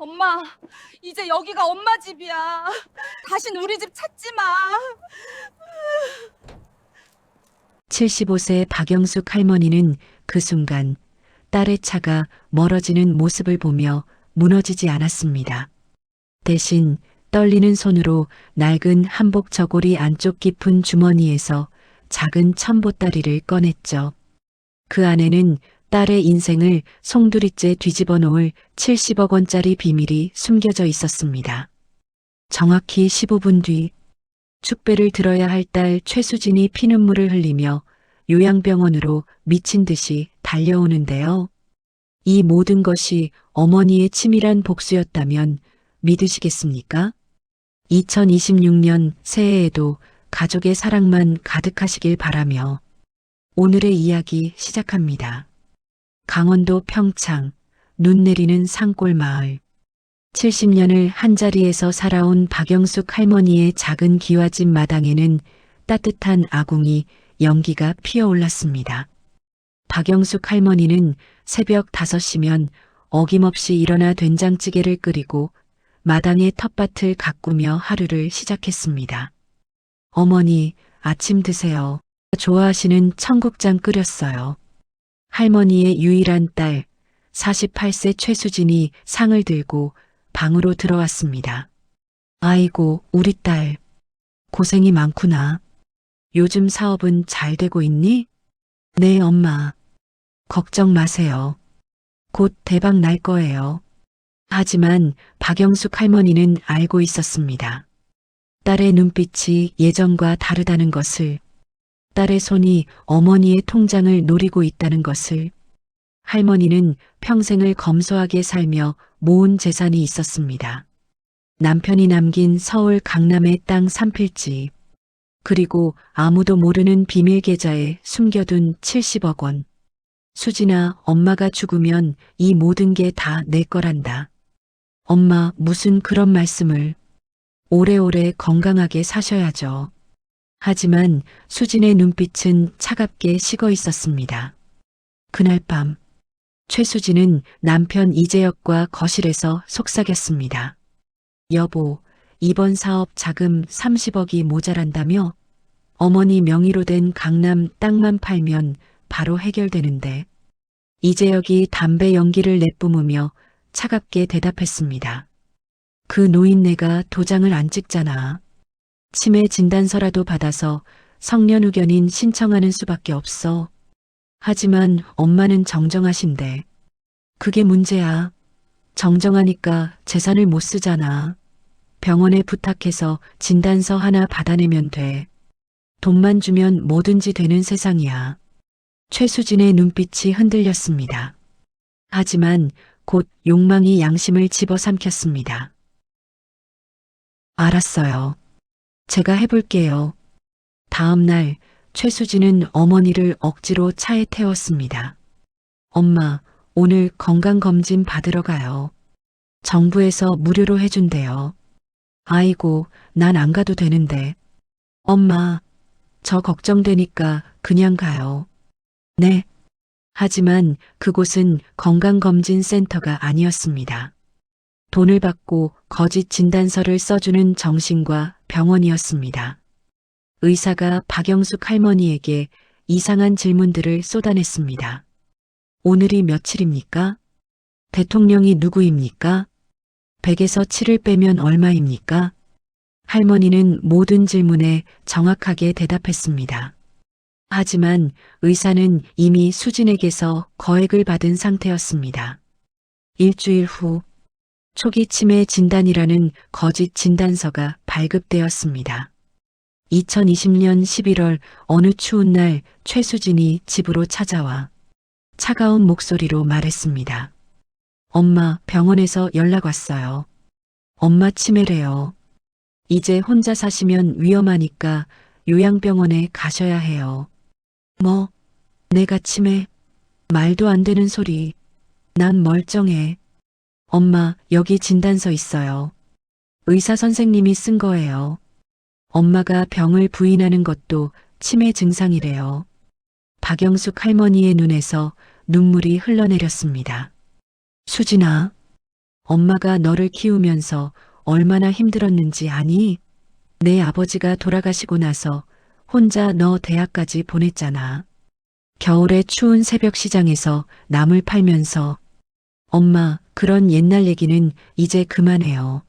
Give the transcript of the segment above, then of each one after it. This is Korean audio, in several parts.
엄마, 이제 여기가 엄마 집이야. 다신 우리 집 찾지 마. 75세 박영숙 할머니는 그 순간 딸의 차가 멀어지는 모습을 보며 무너지지 않았습니다. 대신 떨리는 손으로 낡은 한복 저고리 안쪽 깊은 주머니에서 작은 첨보다리를 꺼냈죠. 그 안에는 딸의 인생을 송두리째 뒤집어 놓을 70억 원짜리 비밀이 숨겨져 있었습니다. 정확히 15분 뒤 축배를 들어야 할 딸 최수진이 피눈물을 흘리며 요양병원으로 미친 듯이 달려오는데요. 이 모든 것이 어머니의 치밀한 복수였다면 믿으시겠습니까? 2026년 새해에도 가족의 사랑만 가득하시길 바라며 오늘의 이야기 시작합니다. 강원도 평창, 눈 내리는 산골 마을. 70년을 한자리에서 살아온 박영숙 할머니의 작은 기와집 마당에는 따뜻한 아궁이 연기가 피어올랐습니다. 박영숙 할머니는 새벽 5시면 어김없이 일어나 된장찌개를 끓이고 마당의 텃밭을 가꾸며 하루를 시작했습니다. 어머니, 아침 드세요. 좋아하시는 청국장 끓였어요. 할머니의 유일한 딸, 48세 최수진이 상을 들고 방으로 들어왔습니다. 아이고, 우리 딸. 고생이 많구나. 요즘 사업은 잘 되고 있니? 네, 엄마. 걱정 마세요. 곧 대박 날 거예요. 하지만 박영숙 할머니는 알고 있었습니다. 딸의 눈빛이 예전과 다르다는 것을, 딸의 손이 어머니의 통장을 노리고 있다는 것을. 할머니는 평생을 검소하게 살며 모은 재산이 있었습니다. 남편이 남긴 서울 강남의 땅 3필지, 그리고 아무도 모르는 비밀 계좌에 숨겨둔 70억 원. 수진아, 엄마가 죽으면 이 모든 게 다 내 거란다. 엄마, 무슨 그런 말씀을. 오래오래 건강하게 사셔야죠. 하지만 수진의 눈빛은 차갑게 식어 있었습니다. 그날 밤, 최수진은 남편 이재혁과 거실에서 속삭였습니다. 여보, 이번 사업 자금 30억이 모자란다며? 어머니 명의로 된 강남 땅만 팔면 바로 해결되는데. 이재혁이 담배 연기를 내뿜으며 차갑게 대답했습니다. 그 노인네가 도장을 안 찍잖아. 치매 진단서라도 받아서 성년후견인 신청하는 수밖에 없어. 하지만 엄마는 정정하신대. 그게 문제야. 정정하니까 재산을 못 쓰잖아. 병원에 부탁해서 진단서 하나 받아내면 돼. 돈만 주면 뭐든지 되는 세상이야. 최수진의 눈빛이 흔들렸습니다. 하지만 곧 욕망이 양심을 집어삼켰습니다. 알았어요. 제가 해볼게요. 다음 날 최수진은 어머니를 억지로 차에 태웠습니다. 엄마, 오늘 건강검진 받으러 가요. 정부에서 무료로 해준대요. 아이고, 난 안 가도 되는데. 엄마, 저 걱정되니까 그냥 가요. 네. 하지만 그곳은 건강검진센터가 아니었습니다. 돈을 받고 거짓 진단서를 써주는 정신과 병원이었습니다. 의사가 박영숙 할머니에게 이상한 질문들을 쏟아냈습니다. 오늘이 며칠입니까? 대통령이 누구입니까? 100에서 7을 빼면 얼마입니까? 할머니는 모든 질문에 정확하게 대답했습니다. 하지만 의사는 이미 수진에게서 거액을 받은 상태였습니다. 일주일 후 초기 치매 진단이라는 거짓 진단서가 발급되었습니다. 2020년 11월 어느 추운 날 최수진이 집으로 찾아와 차가운 목소리로 말했습니다. 엄마, 병원에서 연락 왔어요. 엄마 치매래요. 이제 혼자 사시면 위험하니까 요양병원에 가셔야 해요. 뭐? 내가 치매? 말도 안 되는 소리. 난 멀쩡해. 엄마, 여기 진단서 있어요. 의사 선생님이 쓴 거예요. 엄마가 병을 부인하는 것도 치매 증상이래요. 박영숙 할머니의 눈에서 눈물이 흘러내렸습니다. 수진아, 엄마가 너를 키우면서 얼마나 힘들었는지 아니? 내 아버지가 돌아가시고 나서 혼자 너 대학까지 보냈잖아. 겨울에 추운 새벽 시장에서 나물 팔면서 엄마, 그런 옛날 얘기는 이제 그만해요.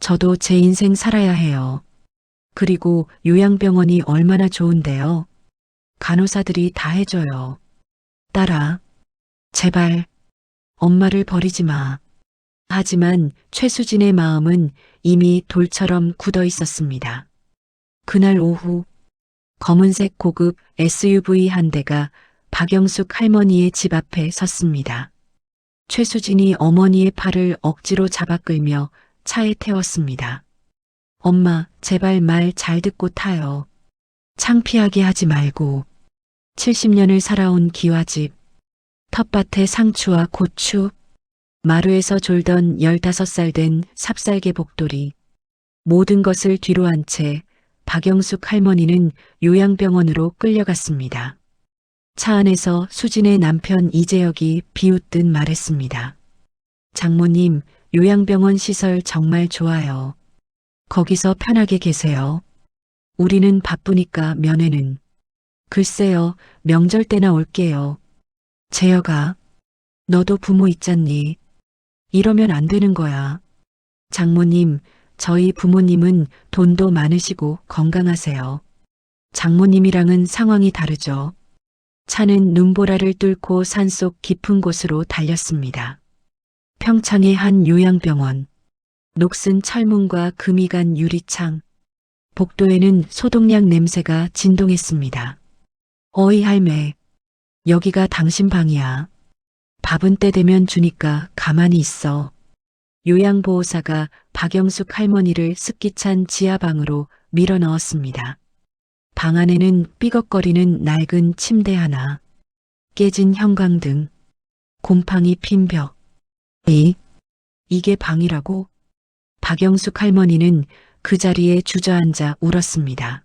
저도 제 인생 살아야 해요. 그리고 요양병원이 얼마나 좋은데요. 간호사들이 다 해줘요. 딸아, 제발 엄마를 버리지 마. 하지만 최수진의 마음은 이미 돌처럼 굳어 있었습니다. 그날 오후 검은색 고급 SUV 한 대가 박영숙 할머니의 집 앞에 섰습니다. 최수진이 어머니의 팔을 억지로 잡아 끌며 차에 태웠습니다. 엄마, 제발 말 잘 듣고 타요. 창피하게 하지 말고. 70년을 살아온 기와집, 텃밭의 상추와 고추, 마루에서 졸던 15살 된 삽살개 복돌이, 모든 것을 뒤로 한 채 박영숙 할머니는 요양병원으로 끌려갔습니다. 차 안에서 수진의 남편 이재혁이 비웃듯 말했습니다. 장모님, 요양병원 시설 정말 좋아요. 거기서 편하게 계세요. 우리는 바쁘니까 면회는. 글쎄요, 명절 때나 올게요. 재혁아, 너도 부모 있잖니. 이러면 안 되는 거야. 장모님, 저희 부모님은 돈도 많으시고 건강하세요. 장모님이랑은 상황이 다르죠. 차는 눈보라를 뚫고 산속 깊은 곳으로 달렸습니다. 평창의 한 요양병원. 녹슨 철문과 금이 간 유리창. 복도에는 소독약 냄새가 진동했습니다. 어이 할매, 여기가 당신 방이야. 밥은 때 되면 주니까 가만히 있어. 요양보호사가 박영숙 할머니를 습기찬 지하방으로 밀어 넣었습니다. 방 안에는 삐걱거리는 낡은 침대 하나, 깨진 형광등, 곰팡이 핀 벽. 이게 방이라고? 박영숙 할머니는 그 자리에 주저앉아 울었습니다.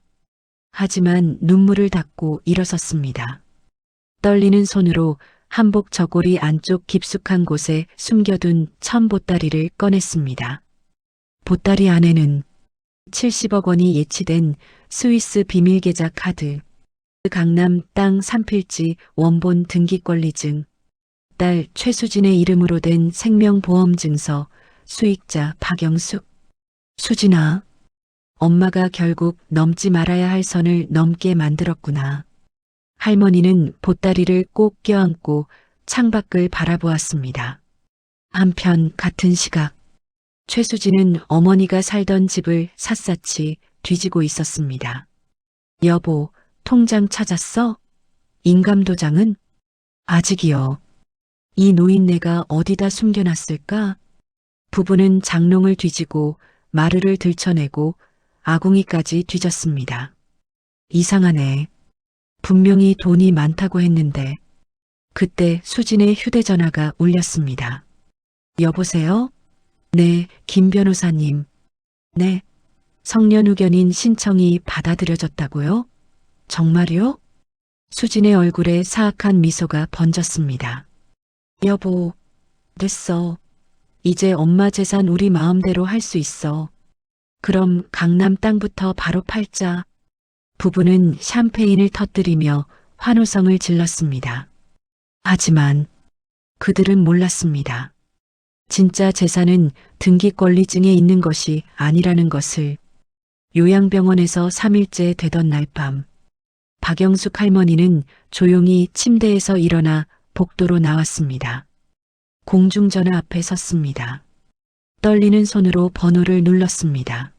하지만 눈물을 닦고 일어섰습니다. 떨리는 손으로 한복 저고리 안쪽 깊숙한 곳에 숨겨둔 천 보따리를 꺼냈습니다. 보따리 안에는 70억 원이 예치된 스위스 비밀계좌 카드, 강남 땅 3필지 원본 등기권리증, 딸 최수진의 이름으로 된 생명보험증서, 수익자 박영숙. 수진아, 엄마가 결국 넘지 말아야 할 선을 넘게 만들었구나. 할머니는 보따리를 꼭 껴안고 창밖을 바라보았습니다. 한편 같은 시각, 최수진은 어머니가 살던 집을 샅샅이 뒤지고 있었습니다. 여보, 통장 찾았어? 인감도장은? 아직이요. 이 노인네가 어디다 숨겨놨을까? 부부는 장롱을 뒤지고 마루를 들춰내고 아궁이까지 뒤졌습니다. 이상하네. 분명히 돈이 많다고 했는데. 그때 수진의 휴대전화가 울렸습니다. 여보세요? 네, 김 변호사님. 네, 성년후견인 신청이 받아들여졌다고요? 정말요? 수진의 얼굴에 사악한 미소가 번졌습니다. 여보, 됐어. 이제 엄마 재산 우리 마음대로 할 수 있어. 그럼 강남 땅부터 바로 팔자. 부부는 샴페인을 터뜨리며 환호성을 질렀습니다. 하지만 그들은 몰랐습니다. 진짜 재산은 등기권리증에 있는 것이 아니라는 것을. 요양병원에서 3일째 되던 날 밤, 박영숙 할머니는 조용히 침대에서 일어나 복도로 나왔습니다. 공중전화 앞에 섰습니다. 떨리는 손으로 번호를 눌렀습니다.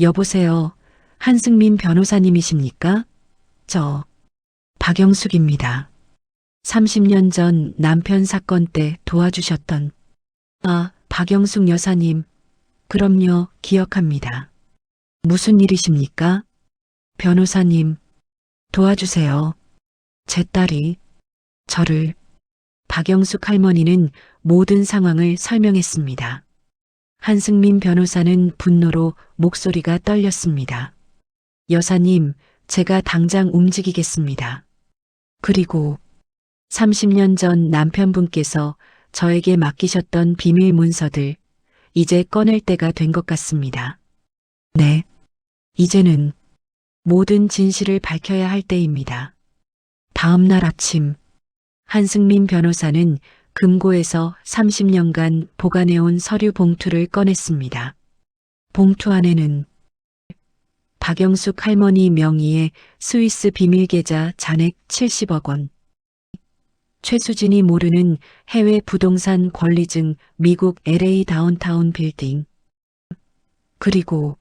여보세요, 한승민 변호사님이십니까? 저 박영숙입니다. 30년 전 남편 사건 때 도와주셨던. 아, 박영숙 여사님. 그럼요, 기억합니다. 무슨 일이십니까? 변호사님, 도와주세요. 제 딸이 저를. 박영숙 할머니는 모든 상황을 설명했습니다. 한승민 변호사는 분노로 목소리가 떨렸습니다. 여사님, 제가 당장 움직이겠습니다. 그리고 30년 전 남편분께서 저에게 맡기셨던 비밀 문서들, 이제 꺼낼 때가 된 것 같습니다. 네. 이제는 모든 진실을 밝혀야 할 때입니다. 다음 날 아침, 한승민 변호사는 금고에서 30년간 보관해온 서류 봉투를 꺼냈습니다. 봉투 안에는 박영숙 할머니 명의의 스위스 비밀계좌 잔액 70억 원, 최수진이 모르는 해외 부동산 권리증 미국 LA 다운타운 빌딩, 그리고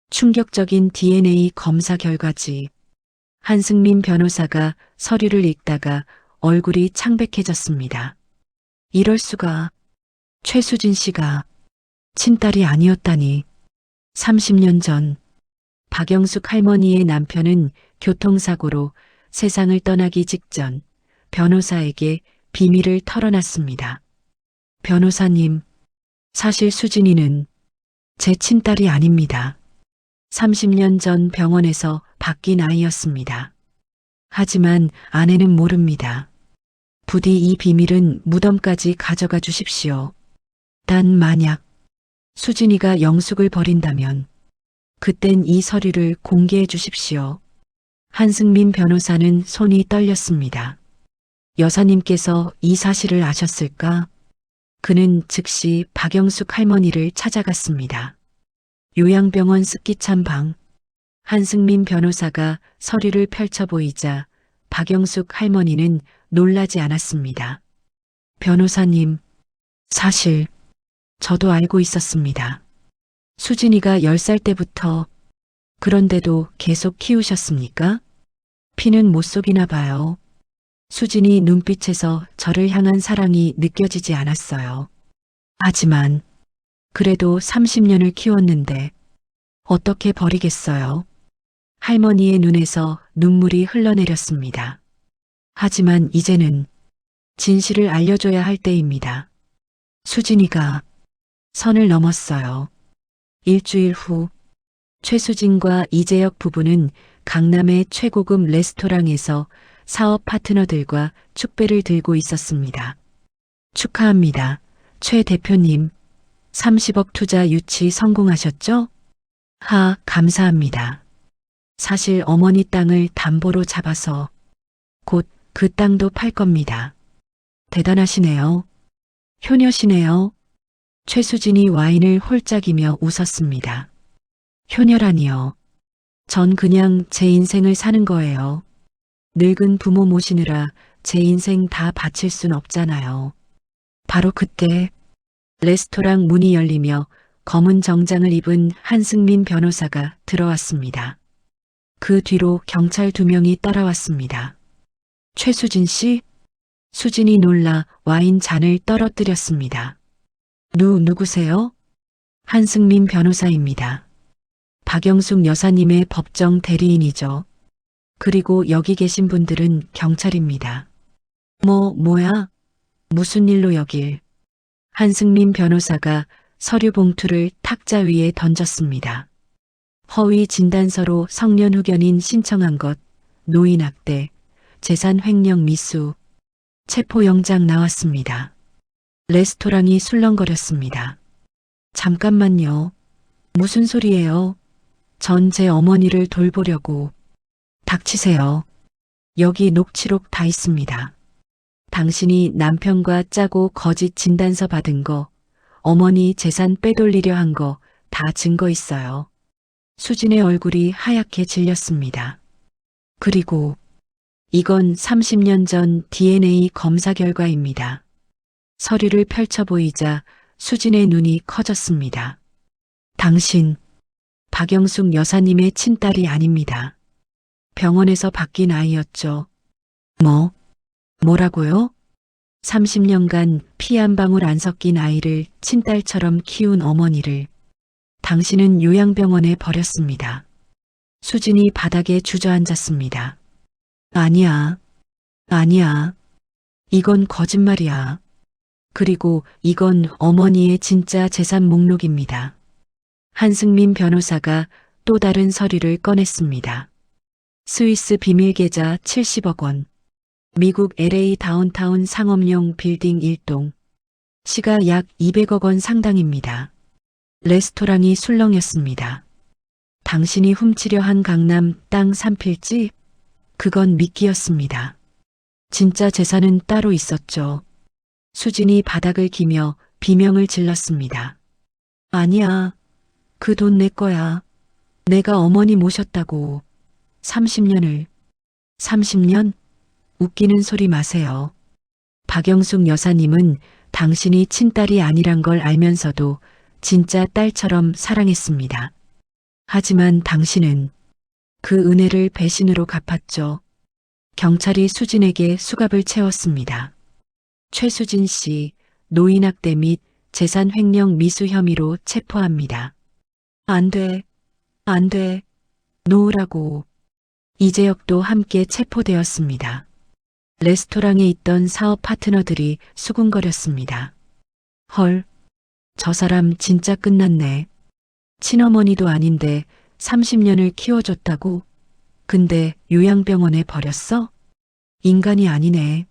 충격적인 DNA 검사 결과지. 한승민 변호사가 서류를 읽다가 얼굴이 창백해졌습니다. 이럴 수가. 최수진 씨가 친딸이 아니었다니. 30년 전 박영숙 할머니의 남편은 교통사고로 세상을 떠나기 직전 변호사에게 비밀을 털어놨습니다. 변호사님, 사실 수진이는 제 친딸이 아닙니다. 30년 전 병원에서 바뀐 아이였습니다. 하지만 아내는 모릅니다. 부디 이 비밀은 무덤까지 가져가 주십시오. 단 만약 수진이가 영숙을 버린다면 그땐 이 서류를 공개해 주십시오. 한승민 변호사는 손이 떨렸습니다. 여사님께서 이 사실을 아셨을까? 그는 즉시 박영숙 할머니를 찾아갔습니다. 요양병원 습기찬 방. 한승민 변호사가 서류를 펼쳐 보이자 박영숙 할머니는 놀라지 않았습니다. 변호사님, 사실 저도 알고 있었습니다. 수진이가 10살 때부터. 그런데도 계속 키우셨습니까? 피는 못 속이나 봐요. 수진이 눈빛에서 저를 향한 사랑이 느껴지지 않았어요. 하지만 그래도 30년을 키웠는데 어떻게 버리겠어요? 할머니의 눈에서 눈물이 흘러내렸습니다. 하지만 이제는 진실을 알려줘야 할 때입니다. 수진이가 선을 넘었어요. 일주일 후 최수진과 이재혁 부부는 강남의 최고급 레스토랑에서 사업 파트너들과 축배를 들고 있었습니다. 축하합니다. 최 대표님. 30억 투자 유치 성공하셨죠? 감사합니다. 사실 어머니 땅을 담보로 잡아서 곧 그 땅도 팔 겁니다. 대단하시네요. 효녀시네요. 최수진이 와인을 홀짝이며 웃었습니다. 효녀라니요. 전 그냥 제 인생을 사는 거예요. 늙은 부모 모시느라 제 인생 다 바칠 순 없잖아요. 바로 그때 레스토랑 문이 열리며 검은 정장을 입은 한승민 변호사가 들어왔습니다. 그 뒤로 경찰 2명이 따라왔습니다. 최수진 씨? 수진이 놀라 와인 잔을 떨어뜨렸습니다. 누구세요? 한승민 변호사입니다. 박영숙 여사님의 법정 대리인이죠. 그리고 여기 계신 분들은 경찰입니다. 뭐야? 무슨 일로 여길? 한승민 변호사가 서류 봉투를 탁자 위에 던졌습니다. 허위 진단서로 성년 후견인 신청한 것, 노인학대, 재산 횡령 미수, 체포영장 나왔습니다. 레스토랑이 술렁거렸습니다. 잠깐만요. 무슨 소리예요? 전 제 어머니를 돌보려고. 닥치세요. 여기 녹취록 다 있습니다. 당신이 남편과 짜고 거짓 진단서 받은 거, 어머니 재산 빼돌리려 한 거 다 증거 있어요. 수진의 얼굴이 하얗게 질렸습니다. 그리고 이건 30년 전 DNA 검사 결과입니다. 서류를 펼쳐 보이자 수진의 눈이 커졌습니다. 당신, 박영숙 여사님의 친딸이 아닙니다. 병원에서 바뀐 아이였죠. 뭐라고요? 30년간 피 한 방울 안 섞인 아이를 친딸처럼 키운 어머니를 당신은 요양병원에 버렸습니다. 수진이 바닥에 주저앉았습니다. 아니야. 이건 거짓말이야. 그리고 이건 어머니의 진짜 재산 목록입니다. 한승민 변호사가 또 다른 서류를 꺼냈습니다. 스위스 비밀계좌 70억 원, 미국 LA 다운타운 상업용 빌딩 1동, 시가 약 200억 원 상당입니다. 레스토랑이 술렁였습니다. 당신이 훔치려 한 강남 땅 3필지? 그건 미끼였습니다. 진짜 재산은 따로 있었죠. 수진이 바닥을 기며 비명을 질렀습니다. 아니야. 그 돈 내 거야. 내가 어머니 모셨다고. 30년을. 30년? 웃기는 소리 마세요. 박영숙 여사님은 당신이 친딸이 아니란 걸 알면서도 진짜 딸처럼 사랑했습니다. 하지만 당신은 그 은혜를 배신으로 갚았죠. 경찰이 수진에게 수갑을 채웠습니다. 최수진 씨, 노인학대 및 재산 횡령 미수 혐의로 체포합니다. 안 돼, 안 돼, 놓으라고. 이재혁도 함께 체포되었습니다. 레스토랑에 있던 사업 파트너들이 수군거렸습니다. 헐, 저 사람 진짜 끝났네. 친어머니도 아닌데 30년을 키워줬다고? 근데 요양병원에 버렸어? 인간이 아니네.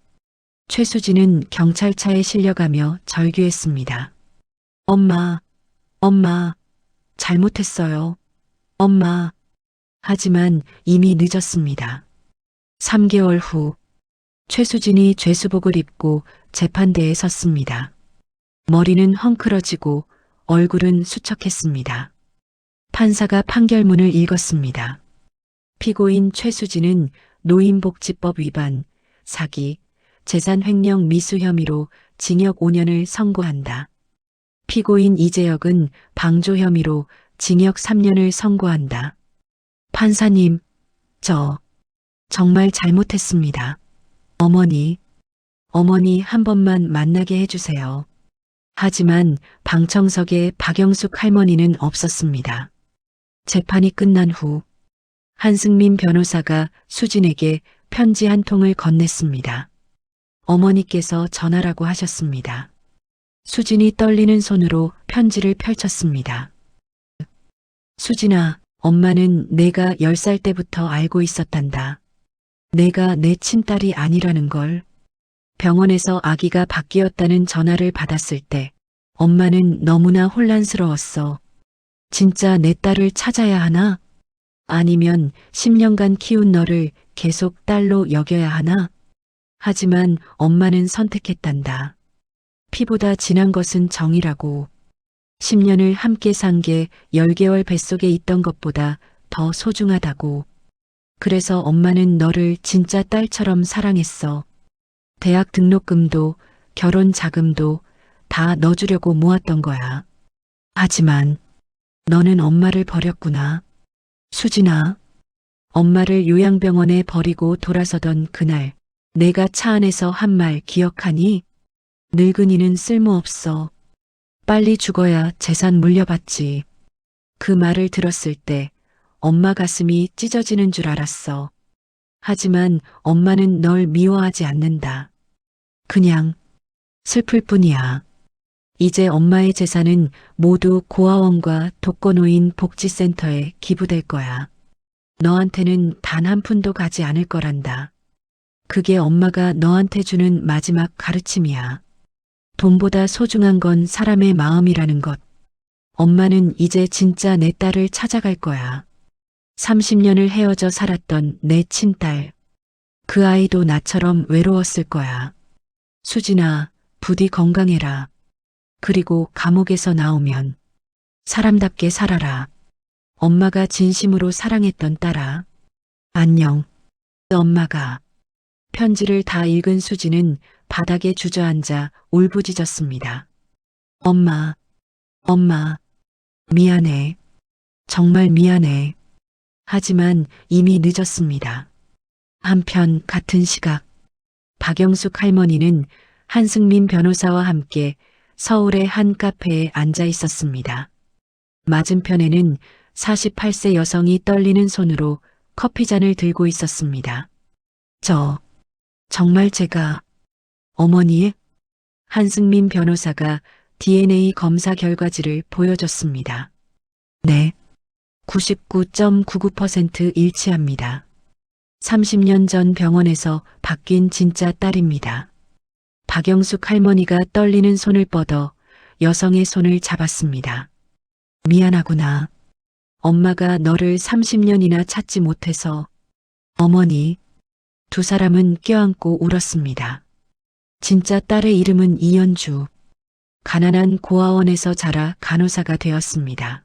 최수진은 경찰차에 실려가며 절규했습니다. 엄마, 엄마, 잘못했어요. 엄마. 하지만 이미 늦었습니다. 3개월 후, 최수진이 죄수복을 입고 재판대에 섰습니다. 머리는 헝클어지고 얼굴은 수척했습니다. 판사가 판결문을 읽었습니다. 피고인 최수진은 노인복지법 위반, 사기, 재산 횡령 미수 혐의로 징역 5년을 선고한다. 피고인 이재혁은 방조 혐의로 징역 3년을 선고한다. 판사님, 저 정말 잘못했습니다. 어머니 한 번만 만나게 해주세요. 하지만 방청석에 박영숙 할머니는 없었습니다. 재판이 끝난 후 한승민 변호사가 수진에게 편지 한 통을 건넸습니다. 어머니께서 전하라고 하셨습니다. 수진이 떨리는 손으로 편지를 펼쳤습니다. 수진아, 엄마는 내가 10살 때부터 알고 있었단다. 내가 내 친딸이 아니라는 걸. 병원에서 아기가 바뀌었다는 전화를 받았을 때 엄마는 너무나 혼란스러웠어. 진짜 내 딸을 찾아야 하나? 아니면 10년간 키운 너를 계속 딸로 여겨야 하나? 하지만 엄마는 선택했단다. 피보다 진한 것은 정이라고. 10년을 함께 산 게 10개월 뱃속에 있던 것보다 더 소중하다고. 그래서 엄마는 너를 진짜 딸처럼 사랑했어. 대학 등록금도 결혼 자금도 다 넣어주려고 모았던 거야. 하지만 너는 엄마를 버렸구나. 수진아, 엄마를 요양병원에 버리고 돌아서던 그날 내가 차 안에서 한 말 기억하니? 늙은이는 쓸모없어. 빨리 죽어야 재산 물려받지. 그 말을 들었을 때 엄마 가슴이 찢어지는 줄 알았어. 하지만 엄마는 널 미워하지 않는다. 그냥 슬플 뿐이야. 이제 엄마의 재산은 모두 고아원과 독거노인 복지센터에 기부될 거야. 너한테는 단 한 푼도 가지 않을 거란다. 그게 엄마가 너한테 주는 마지막 가르침이야. 돈보다 소중한 건 사람의 마음이라는 것. 엄마는 이제 진짜 내 딸을 찾아갈 거야. 30년을 헤어져 살았던 내 친딸. 그 아이도 나처럼 외로웠을 거야. 수진아, 부디 건강해라. 그리고 감옥에서 나오면 사람답게 살아라. 엄마가 진심으로 사랑했던 딸아. 안녕. 엄마가. 편지를 다 읽은 수진은 바닥에 주저앉아 울부짖었습니다. 엄마, 미안해. 정말 미안해. 하지만 이미 늦었습니다. 한편 같은 시각, 박영숙 할머니는 한승민 변호사와 함께 서울의 한 카페에 앉아 있었습니다. 맞은편에는 48세 여성이 떨리는 손으로 커피잔을 들고 있었습니다. 정말 제가 어머니의? 한승민 변호사가 DNA 검사 결과지를 보여줬습니다. 네, 99.99% 일치합니다. 30년 전 병원에서 바뀐 진짜 딸입니다. 박영숙 할머니가 떨리는 손을 뻗어 여성의 손을 잡았습니다. 미안하구나. 엄마가 너를 30년이나 찾지 못해서. 어머니. 두 사람은 껴안고 울었습니다. 진짜 딸의 이름은 이연주. 가난한 고아원에서 자라 간호사가 되었습니다.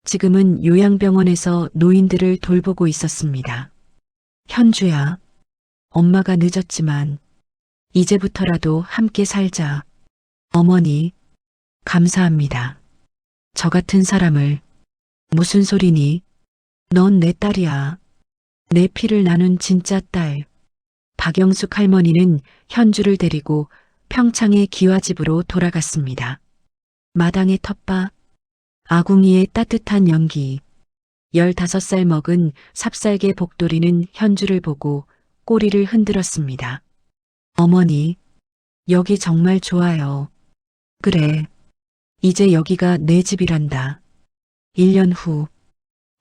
지금은 요양병원에서 노인들을 돌보고 있었습니다. 현주야, 엄마가 늦었지만 이제부터라도 함께 살자. 어머니, 감사합니다. 저 같은 사람을. 무슨 소리니? 넌 내 딸이야. 내 피를 나눈 진짜 딸. 박영숙 할머니는 현주를 데리고 평창의 기와집으로 돌아갔습니다. 마당의 텃밭, 아궁이의 따뜻한 연기. 15살 먹은 삽살개 복돌이는 현주를 보고 꼬리를 흔들었습니다. 어머니, 여기 정말 좋아요. 그래, 이제 여기가 내 집이란다. 1년 후,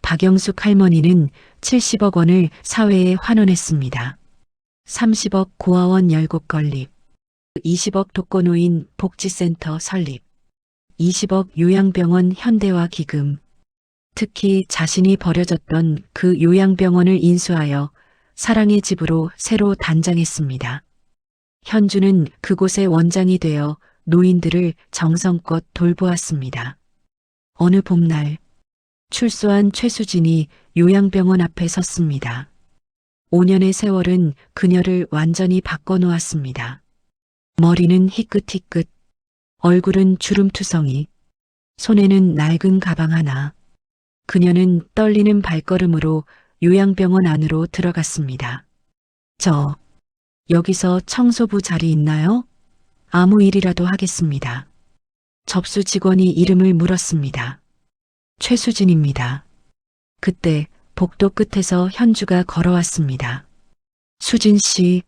박영숙 할머니는 70억 원을 사회에 환원했습니다. 30억 고아원 열곡 건립, 20억 독거노인 복지센터 설립, 20억 요양병원 현대화 기금. 특히 자신이 버려졌던 그 요양병원을 인수하여 사랑의 집으로 새로 단장했습니다. 현주는 그곳의 원장이 되어 노인들을 정성껏 돌보았습니다. 어느 봄날, 출소한 최수진이 요양병원 앞에 섰습니다. 5년의 세월은 그녀를 완전히 바꿔놓았습니다. 머리는 희끗희끗, 얼굴은 주름투성이, 손에는 낡은 가방 하나. 그녀는 떨리는 발걸음으로 요양병원 안으로 들어갔습니다. 여기서 청소부 자리 있나요? 아무 일이라도 하겠습니다. 접수 직원이 이름을 물었습니다. 최수진입니다. 그때 복도 끝에서 현주가 걸어왔습니다. 수진 씨,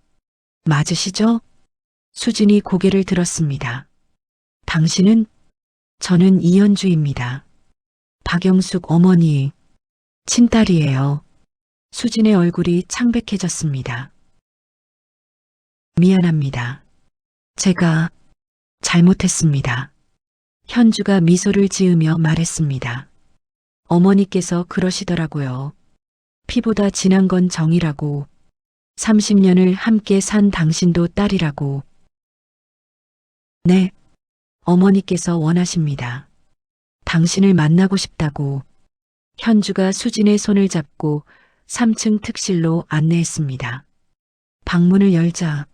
맞으시죠? 수진이 고개를 들었습니다. 당신은? 저는 이현주입니다. 박영숙 어머니, 친딸이에요. 수진의 얼굴이 창백해졌습니다. 미안합니다. 제가 잘못했습니다. 현주가 미소를 지으며 말했습니다. 어머니께서 그러시더라고요. 피보다 진한 건 정이라고. 30년을 함께 산 당신도 딸이라고. 네, 어머니께서 원하십니다. 당신을 만나고 싶다고. 현주가 수진의 손을 잡고 3층 특실로 안내했습니다. 방문을 열자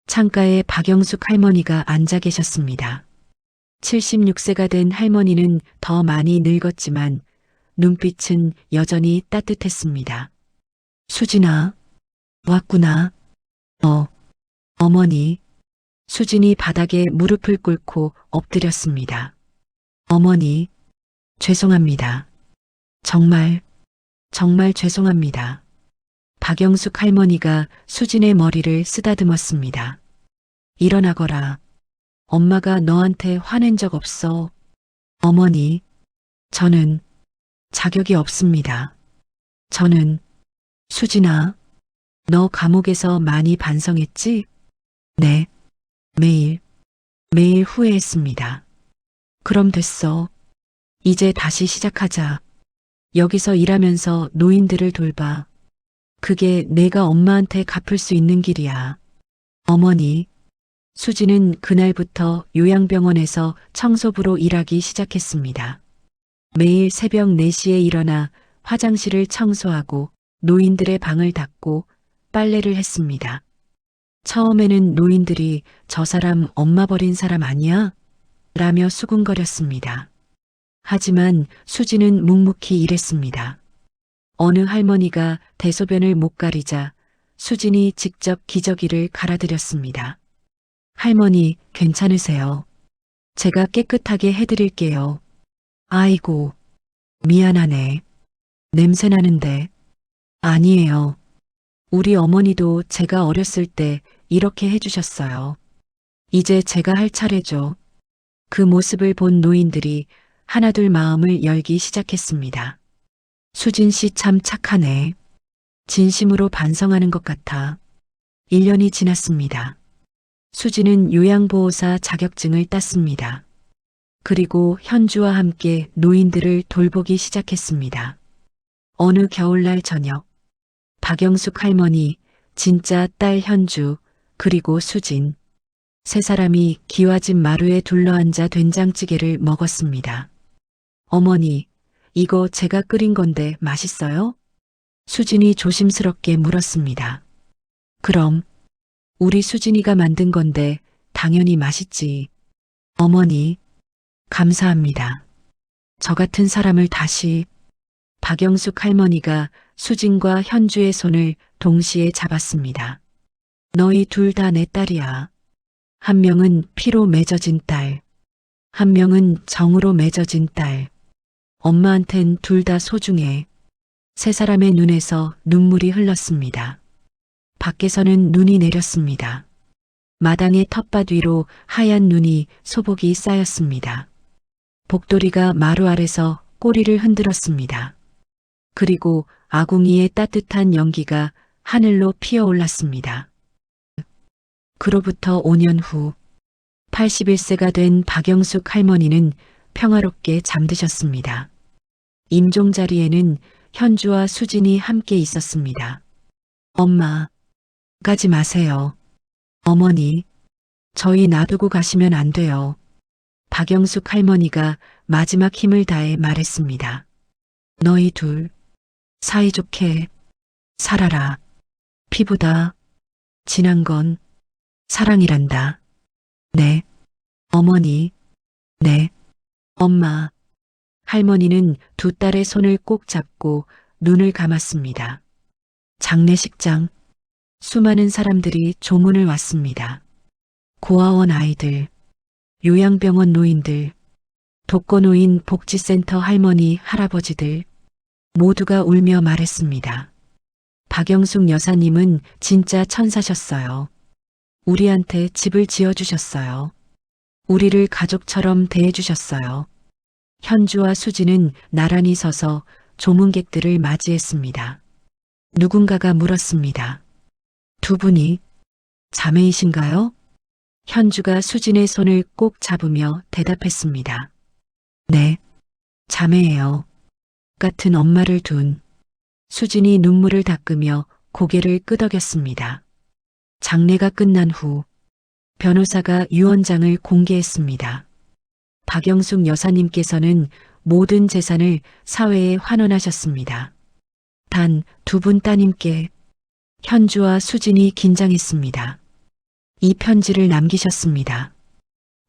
창가에 박영숙 할머니가 앉아 계셨습니다. 76세가 된 할머니는 더 많이 늙었지만 눈빛은 여전히 따뜻했습니다. 수진아, 왔구나. 어머니. 수진이 바닥에 무릎을 꿇고 엎드렸습니다. 어머니, 죄송합니다. 정말 죄송합니다. 박영숙 할머니가 수진의 머리를 쓰다듬었습니다. 일어나거라. 엄마가 너한테 화낸 적 없어. 어머니, 저는 자격이 없습니다. 수진아, 너 감옥에서 많이 반성했지? 네, 매일 후회했습니다. 그럼 됐어. 이제 다시 시작하자. 여기서 일하면서 노인들을 돌봐. 그게 내가 엄마한테 갚을 수 있는 길이야. 어머니, 수지는 그날부터 요양병원에서 청소부로 일하기 시작했습니다. 매일 새벽 4시에 일어나 화장실을 청소하고 노인들의 방을 닦고 빨래를 했습니다. 처음에는 노인들이 저 사람 엄마 버린 사람 아니야? 라며 수군거렸습니다. 하지만 수지는 묵묵히 일했습니다. 어느 할머니가 대소변을 못 가리자 수진이 직접 기저귀를 갈아드렸습니다. 할머니, 괜찮으세요? 제가 깨끗하게 해드릴게요. 아이고, 미안하네. 냄새 나는데. 아니에요. 우리 어머니도 제가 어렸을 때 이렇게 해주셨어요. 이제 제가 할 차례죠. 그 모습을 본 노인들이 하나둘 마음을 열기 시작했습니다. 수진 씨 참 착하네. 진심으로 반성하는 것 같아. 1년이 지났습니다. 수진은 요양보호사 자격증을 땄습니다. 그리고 현주와 함께 노인들을 돌보기 시작했습니다. 어느 겨울날 저녁, 박영숙 할머니, 진짜 딸 현주, 그리고 수진, 세 사람이 기와집 마루에 둘러앉아 된장찌개를 먹었습니다. 어머니, 이거 제가 끓인 건데 맛있어요? 수진이 조심스럽게 물었습니다. 그럼, 우리 수진이가 만든 건데 당연히 맛있지. 어머니, 감사합니다. 저 같은 사람을 다시. 박영숙 할머니가 수진과 현주의 손을 동시에 잡았습니다. 너희 둘 다 내 딸이야. 한 명은 피로 맺어진 딸, 한 명은 정으로 맺어진 딸. 엄마한텐 둘 다 소중해. 세 사람의 눈에서 눈물이 흘렀습니다. 밖에서는 눈이 내렸습니다. 마당의 텃밭 위로 하얀 눈이 소복이 쌓였습니다. 복돌이가 마루 아래서 꼬리를 흔들었습니다. 그리고 아궁이의 따뜻한 연기가 하늘로 피어올랐습니다. 그로부터 5년 후 81세가 된 박영숙 할머니는 평화롭게 잠드셨습니다. 임종 자리에는 현주와 수진이 함께 있었습니다. 엄마, 가지 마세요. 어머니, 저희 놔두고 가시면 안 돼요. 박영숙 할머니가 마지막 힘을 다해 말했습니다. 너희 둘, 사이좋게 살아라. 피보다 진한 건 사랑이란다. 네, 어머니, 네, 엄마. 할머니는 두 딸의 손을 꼭 잡고 눈을 감았습니다. 장례식장, 수많은 사람들이 조문을 왔습니다. 고아원 아이들, 요양병원 노인들, 독거노인 복지센터 할머니, 할아버지들, 모두가 울며 말했습니다. 박영숙 여사님은 진짜 천사셨어요. 우리한테 집을 지어주셨어요. 우리를 가족처럼 대해주셨어요. 현주와 수지는 나란히 서서 조문객들을 맞이했습니다. 누군가가 물었습니다. 두 분이 자매이신가요? 현주가 수진의 손을 꼭 잡으며 대답했습니다. 네, 자매예요. 같은 엄마를 둔. 수진이 눈물을 닦으며 고개를 끄덕였습니다. 장례가 끝난 후 변호사가 유언장을 공개했습니다. 박영숙 여사님께서는 모든 재산을 사회에 환원하셨습니다. 단 두 분 따님께. 현주와 수진이 긴장했습니다. 이 편지를 남기셨습니다.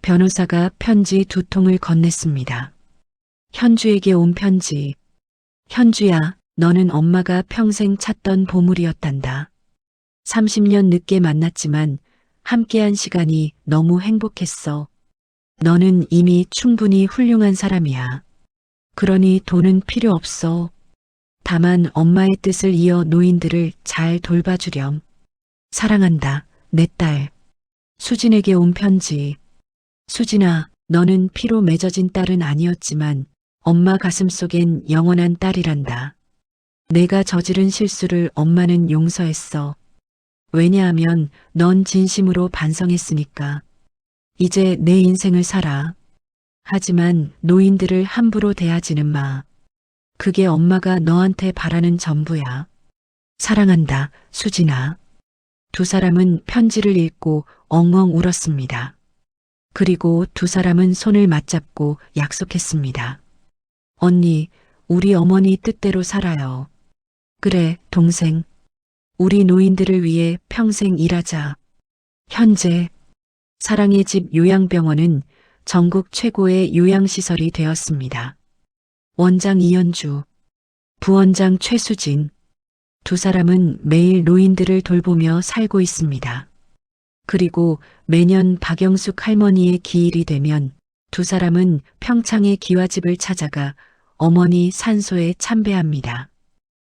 변호사가 편지 두 통을 건넸습니다. 현주에게 온 편지. 현주야, 너는 엄마가 평생 찾던 보물이었단다. 30년 늦게 만났지만 함께한 시간이 너무 행복했어. 너는 이미 충분히 훌륭한 사람이야. 그러니 돈은 필요 없어. 다만 엄마의 뜻을 이어 노인들을 잘 돌봐주렴. 사랑한다, 내 딸. 수진에게 온 편지. 수진아, 너는 피로 맺어진 딸은 아니었지만 엄마 가슴속엔 영원한 딸이란다. 내가 저지른 실수를 엄마는 용서했어. 왜냐하면 넌 진심으로 반성했으니까. 이제 내 인생을 살아. 하지만 노인들을 함부로 대하지는 마. 그게 엄마가 너한테 바라는 전부야. 사랑한다, 수진아. 두 사람은 편지를 읽고 엉엉 울었습니다. 그리고 두 사람은 손을 맞잡고 약속했습니다. 언니, 우리 어머니 뜻대로 살아요. 그래, 동생. 우리 노인들을 위해 평생 일하자. 현재 사랑의 집 요양병원은 전국 최고의 요양시설이 되었습니다. 원장 이현주, 부원장 최수진, 두 사람은 매일 노인들을 돌보며 살고 있습니다. 그리고 매년 박영숙 할머니의 기일이 되면 두 사람은 평창의 기와집을 찾아가 어머니 산소에 참배합니다.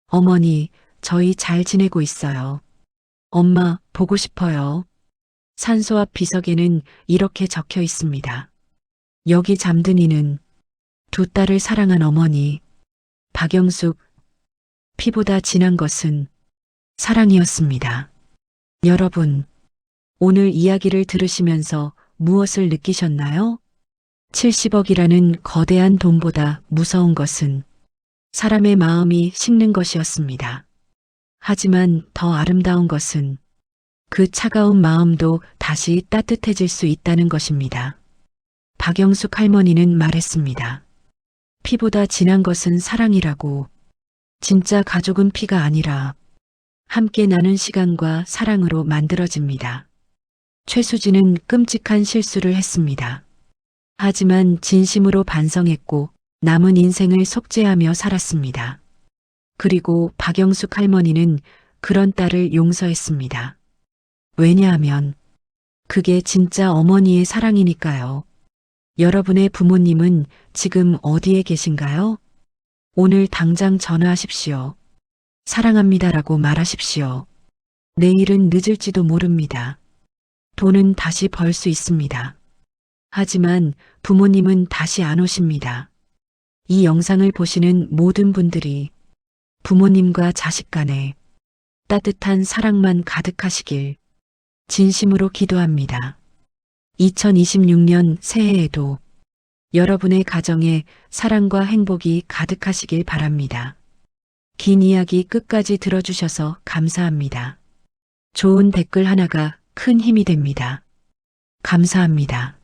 어머니, 저희 잘 지내고 있어요. 엄마, 보고 싶어요. 산소 앞 비석에는 이렇게 적혀 있습니다. 여기 잠든 이는 두 딸을 사랑한 어머니, 박영숙. 피보다 진한 것은 사랑이었습니다. 여러분, 오늘 이야기를 들으시면서 무엇을 느끼셨나요? 70억이라는 거대한 돈보다 무서운 것은 사람의 마음이 식는 것이었습니다. 하지만 더 아름다운 것은 그 차가운 마음도 다시 따뜻해질 수 있다는 것입니다. 박영숙 할머니는 말했습니다. 피보다 진한 것은 사랑이라고. 진짜 가족은 피가 아니라 함께 나눈 시간과 사랑으로 만들어집니다. 최수진은 끔찍한 실수를 했습니다. 하지만 진심으로 반성했고 남은 인생을 속죄하며 살았습니다. 그리고 박영숙 할머니는 그런 딸을 용서했습니다. 왜냐하면 그게 진짜 어머니의 사랑이니까요. 여러분의 부모님은 지금 어디에 계신가요? 오늘 당장 전화하십시오. 사랑합니다라고 말하십시오. 내일은 늦을지도 모릅니다. 돈은 다시 벌 수 있습니다. 하지만 부모님은 다시 안 오십니다. 이 영상을 보시는 모든 분들이 부모님과 자식 간에 따뜻한 사랑만 가득하시길 진심으로 기도합니다. 2026년 새해에도 여러분의 가정에 사랑과 행복이 가득하시길 바랍니다. 긴 이야기 끝까지 들어주셔서 감사합니다. 좋은 댓글 하나가 큰 힘이 됩니다. 감사합니다.